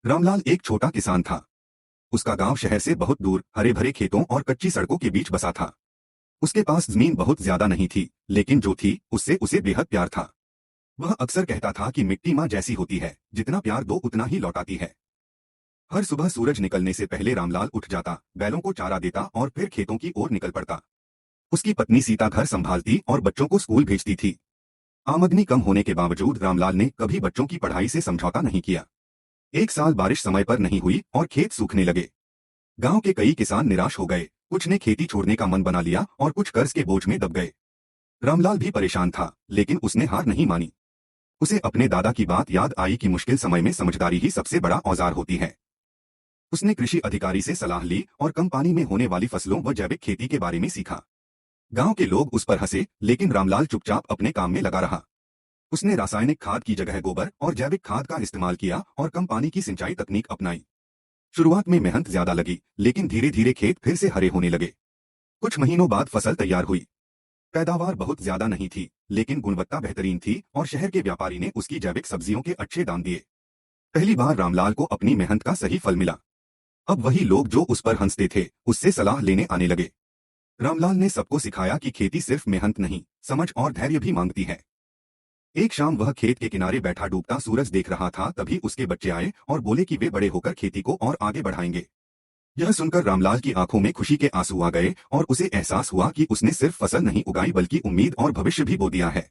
रामलाल एक छोटा किसान था। उसका गांव शहर से बहुत दूर हरे भरे खेतों और कच्ची सड़कों के बीच बसा था। उसके पास जमीन बहुत ज्यादा नहीं थी, लेकिन जो थी उससे उसे बेहद प्यार था। वह अक्सर कहता था कि मिट्टी माँ जैसी होती है, जितना प्यार दो उतना ही लौटाती है। हर सुबह सूरज निकलने से पहले रामलाल उठ जाता, बैलों को चारा देता और फिर खेतों की ओर निकल पड़ता। उसकी पत्नी सीता घर संभालती और बच्चों को स्कूल भेजती थी। आमदनी कम होने के बावजूद रामलाल ने कभी बच्चों की पढ़ाई से समझौता नहीं किया। एक साल बारिश समय पर नहीं हुई और खेत सूखने लगे। गांव के कई किसान निराश हो गए, कुछ ने खेती छोड़ने का मन बना लिया और कुछ कर्ज के बोझ में दब गए। रामलाल भी परेशान था, लेकिन उसने हार नहीं मानी। उसे अपने दादा की बात याद आई कि मुश्किल समय में समझदारी ही सबसे बड़ा औजार होती है। उसने कृषि अधिकारी से सलाह ली और कम पानी में होने वाली फसलों व जैविक खेती के बारे में सीखा। गांव के लोग उस पर हंसे, लेकिन रामलाल चुपचाप अपने काम में लगा रहा। उसने रासायनिक खाद की जगह गोबर और जैविक खाद का इस्तेमाल किया और कम पानी की सिंचाई तकनीक अपनाई। शुरुआत में मेहनत ज्यादा लगी, लेकिन धीरे धीरे खेत फिर से हरे होने लगे। कुछ महीनों बाद फसल तैयार हुई। पैदावार बहुत ज्यादा नहीं थी, लेकिन गुणवत्ता बेहतरीन थी और शहर के व्यापारी ने उसकी जैविक सब्जियों के अच्छे दाम दिए। पहली बार रामलाल को अपनी मेहनत का सही फल मिला। अब वही लोग जो उस पर हंसते थे, उससे सलाह लेने आने लगे। रामलाल ने सबको सिखाया कि खेती सिर्फ मेहनत नहीं, समझ और धैर्य भी मांगती है। एक शाम वह खेत के किनारे बैठा डूबता सूरज देख रहा था, तभी उसके बच्चे आए और बोले कि वे बड़े होकर खेती को और आगे बढ़ाएंगे। यह सुनकर रामलाल की आंखों में खुशी के आंसू आ गए और उसे एहसास हुआ कि उसने सिर्फ फसल नहीं उगाई बल्कि उम्मीद और भविष्य भी बो दिया है।